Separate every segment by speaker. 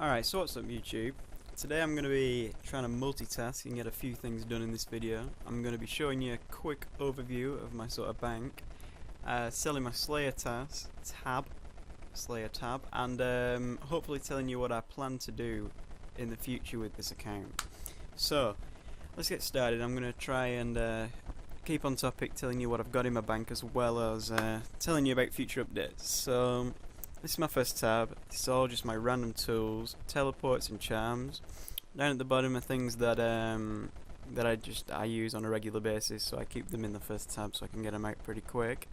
Speaker 1: Alright, so what's up YouTube? Today I'm going to be trying to multitask and get a few things done in this video. I'm going to be showing you a quick overview of my sort of bank, selling my Slayer tab, and hopefully telling you what I plan to do in the future with this account. So, let's get started. I'm going to try and keep on topic, telling you what I've got in my bank as well as telling you about future updates. So, this is my first tab. It's all just my random tools, teleports and charms. Down at the bottom are things that I use on a regular basis, so I keep them in the first tab so I can get them out pretty quick.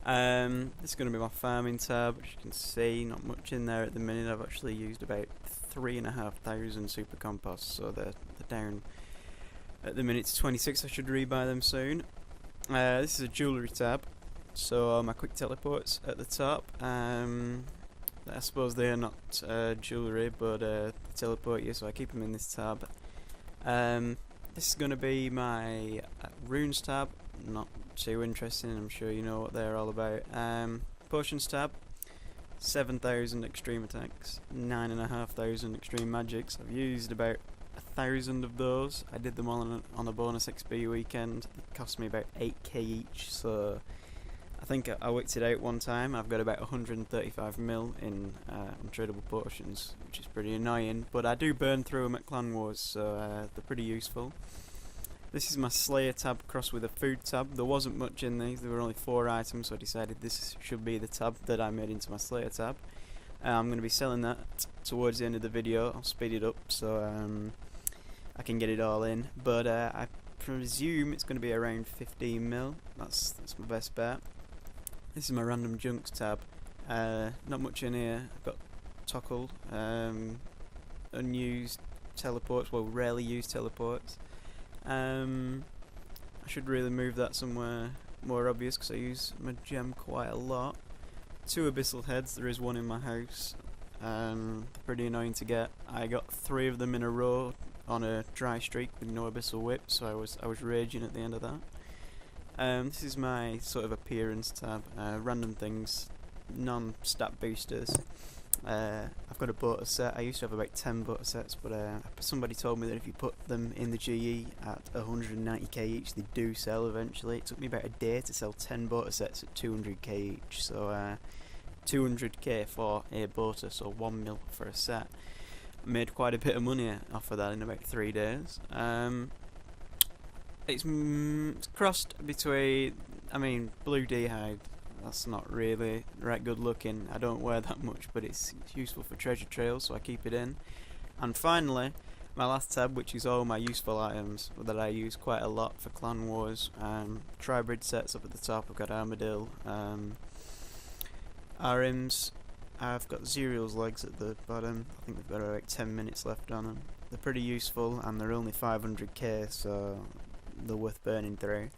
Speaker 1: This is going to be my farming tab, which you can see, not much in there at the minute. I've actually used about 3,500 super composts, so they're down at the minute to 26. I should rebuy them soon. This is a jewellery tab. So my quick teleports at the top. I suppose they are not jewellery, but they teleport you, so I keep them in this tab. This is going to be my runes tab. Not too interesting. I'm sure you know what they're all about. Potions tab. 7,000 extreme attacks, 9,500 extreme magics. I've used about 1,000 of those. I did them all on a bonus XP weekend. It cost me about 8k each, so I think I worked it out one time. I've got about 135 mil in untradeable potions, which is pretty annoying, but I do burn through them at Clan Wars, so they're pretty useful. This is my Slayer tab crossed with a food tab. There wasn't much in these, there were only 4 items, so I decided this should be the tab that I made into my Slayer tab. I'm going to be selling that towards the end of the video. I'll speed it up so I can get it all in, but I presume it's going to be around 15 mil. That's my best bet. This is my random junks tab. Not much in here. I've got toggled, unused teleports, well, rarely used teleports. I should really move that somewhere more obvious because I use my gem quite a lot. 2 abyssal heads, there is one in my house. Pretty annoying to get. I got 3 of them in a row on a dry streak with no abyssal whip, so I was raging at the end of that. This is my sort of appearance tab, random things, non-stat boosters. I've got a butter set. I used to have about 10 butter sets, but somebody told me that if you put them in the GE at 190k each, they do sell eventually. It took me about a day to sell 10 butter sets at 200k each, so 200k for a butter, so 1 mil for a set. Made quite a bit of money off of that in about 3 days. It's crossed between, blue d'hide, that's not really right good looking. I don't wear that much, but it's useful for treasure trails, so I keep it in. And finally, my last tab, which is all my useful items that I use quite a lot for Clan Wars. Tribrid sets up at the top. I've got Armadillo, Arims. I've got Zerial's legs at the bottom. I think they've got about 10 minutes left on them. They're pretty useful, and they're only 500k, so they're worth burning through.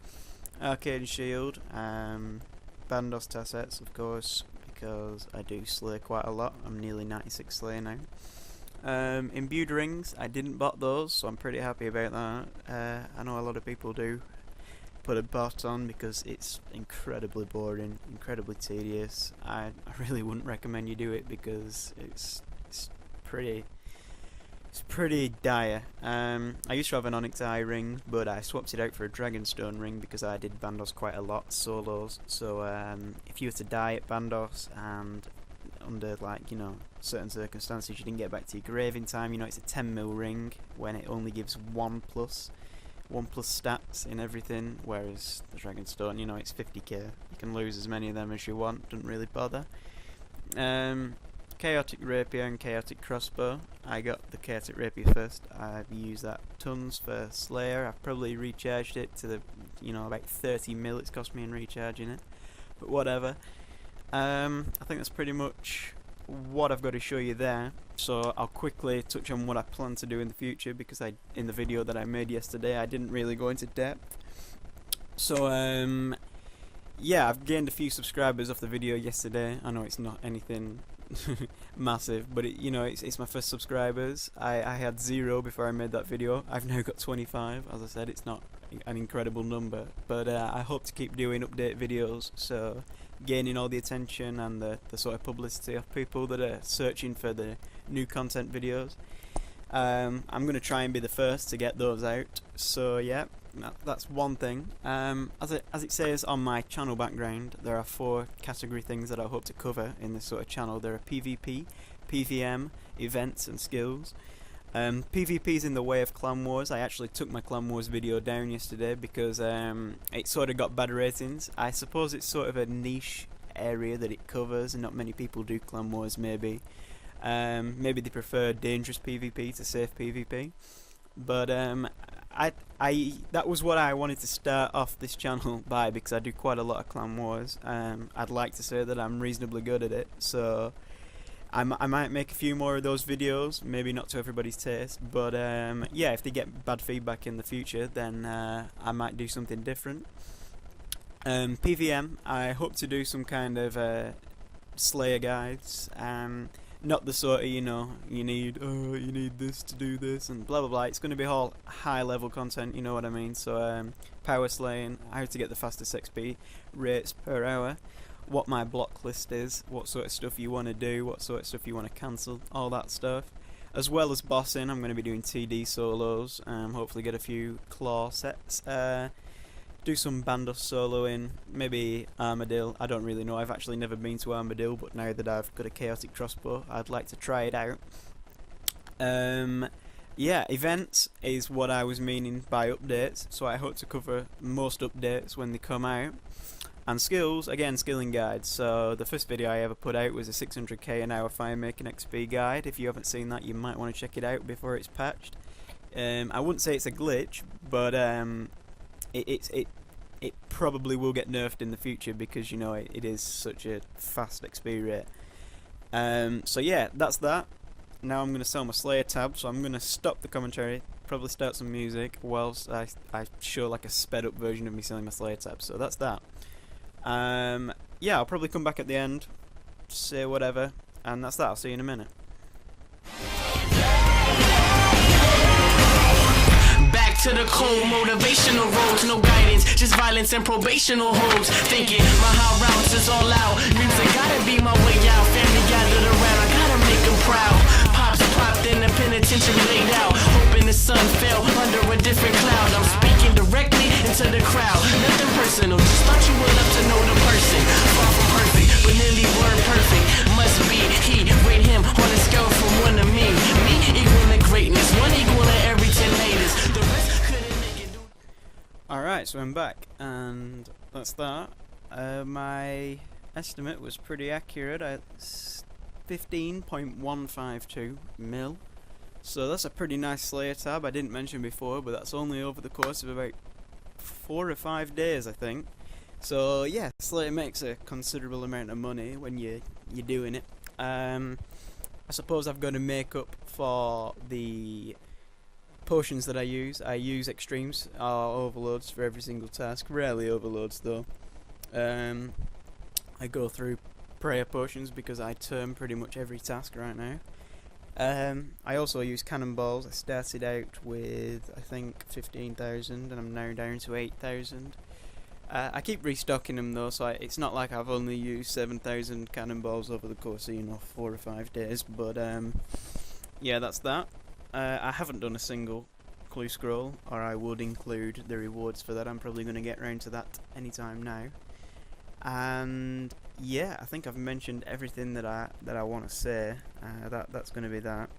Speaker 1: Arcade Shield, Bandos Tassets, of course, because I do slay quite a lot. I'm nearly 96 slay now. Imbued rings, I didn't bot those, so I'm pretty happy about that. I know a lot of people do put a bot on because it's incredibly boring, incredibly tedious. I really wouldn't recommend you do it because it's pretty dire. I used to have an Onyx Eye ring, but I swapped it out for a Dragonstone ring because I did Bandos quite a lot, solos. So if you were to die at Bandos and under certain circumstances you didn't get back to your grave in time, it's a 10 mil ring when it only gives 1 plus stats in everything, whereas the Dragonstone, it's 50k. You can lose as many of them as you want, doesn't really bother. Chaotic Rapier and Chaotic Crossbow. I got the Chaotic Rapier first. I've used that tons for Slayer. I've probably recharged it to the, about 30 mil it's cost me in recharging it. But whatever. I think that's pretty much what I've got to show you there. So I'll quickly touch on what I plan to do in the future, because in the video that I made yesterday I didn't really go into depth. So yeah, I've gained a few subscribers off the video yesterday. I know it's not anything massive, but it's my first subscribers. I had 0 before I made that video. I've now got 25. As I said, it's not an incredible number, but I hope to keep doing update videos, so gaining all the attention and the sort of publicity of people that are searching for the new content videos. I'm going to try and be the first to get those out, so yeah, that's one thing. As it says on my channel background, there are 4 category things that I hope to cover in this sort of channel. There are PvP, PvM, events and skills. PvP is in the way of Clan Wars. I actually took my Clan Wars video down yesterday because it sort of got bad ratings. I suppose it's sort of a niche area that it covers, and not many people do Clan Wars maybe. Maybe they prefer dangerous PvP to safe PvP. But that was what I wanted to start off this channel by, because I do quite a lot of Clan Wars. I'd like to say that I'm reasonably good at it, so I might make a few more of those videos, maybe not to everybody's taste, but yeah, if they get bad feedback in the future, then I might do something different. PVM, I hope to do some kind of Slayer guides, not the sort of, you know, you need this to do this and blah blah blah. It's going to be all high level content, you know what I mean. So power slaying, how to get the fastest XP rates per hour, what my block list is, what sort of stuff you want to do, what sort of stuff you want to cancel, all that stuff. As well as bossing, I'm going to be doing TD solos, hopefully get a few claw sets, do some Bandos soloing, maybe Armadillo. I don't really know, I've actually never been to Armadillo, but now that I've got a chaotic crossbow, I'd like to try it out. Yeah, events is what I was meaning by updates, so I hope to cover most updates when they come out. And skills, again, skilling guides. So the first video I ever put out was a 600k an hour fire making XP guide. If you haven't seen that, you might want to check it out before it's patched. I wouldn't say it's a glitch, but it probably will get nerfed in the future, because you know it is such a fast XP rate. So yeah, that's that. Now I'm going to sell my Slayer tab, so I'm going to stop the commentary, probably start some music whilst I show like a sped up version of me selling my Slayer tab. So that's that. Yeah, I'll probably come back at the end, say whatever, and that's that. I'll see you in a minute.
Speaker 2: Back to the cold motivational roads, no guidance, just violence and probational holds. Thinking my high routes is all out. Music gotta be my way out. Family gathered around, I gotta make them proud. Pops popped in the penitentiary laid out, hoping the sun fell under a different cloud. I'm speaking directly into the crowd, nothing personal, just thought you would love to know the person. Far from perfect, but nearly word perfect. Must be he, rate him on a scale from 1 to me. Me equal to greatness, 1 equal to every 10 haters. The rest couldn't make it.
Speaker 1: Alright, so I'm back, and that's that. My estimate was pretty accurate at 15.152 mil. So that's a pretty nice Slayer tab. I didn't mention before, but that's only over the course of about 4 or 5 days, I think. So yeah, Slayer makes a considerable amount of money when you're doing it. I suppose I've got to make up for the potions that I use. I use extremes or overloads for every single task. Rarely overloads though. I go through prayer potions because I turn pretty much every task right now. I also use cannonballs. I started out with I think 15,000 and I'm now down to 8,000. I keep restocking them though, so it's not like I've only used 7,000 cannonballs over the course of 4 or 5 days, but yeah, that's that. I haven't done a single clue scroll, or I would include the rewards for that. I'm probably going to get round to that anytime now. And yeah, I think I've mentioned everything that I want to say. That's going to be that.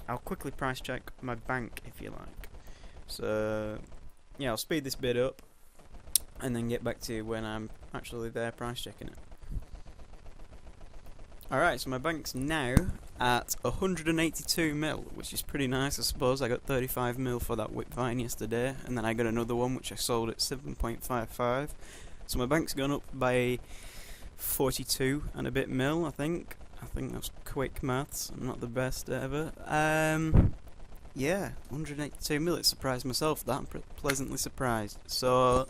Speaker 1: I'll quickly price check my bank if you like. So yeah, I'll speed this bit up and then get back to you when I'm actually there price checking it. Alright, so my bank's now at 182 mil, which is pretty nice I suppose. I got 35 mil for that whip vine yesterday, and then I got another one which I sold at 7.55. So my bank's gone up by 42 and a bit mil, I think. I think that's quick maths. I'm not the best ever. Yeah, 182 mil. It surprised myself. That I'm pleasantly surprised. So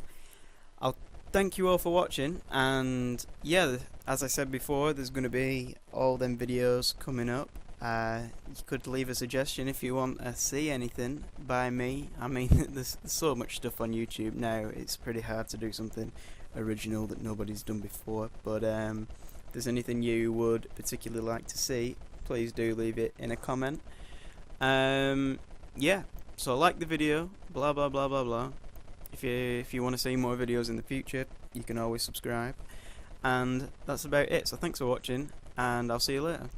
Speaker 1: I'll thank you all for watching, and yeah, as I said before, there's going to be all them videos coming up. You could leave a suggestion if you want to see anything by me. I mean, there's so much stuff on YouTube now, it's pretty hard to do something original that nobody's done before, but if there's anything you would particularly like to see, please do leave it in a comment. Yeah, so like the video, blah blah blah blah blah. If you want to see more videos in the future, you can always subscribe. And that's about it, so thanks for watching, and I'll see you later.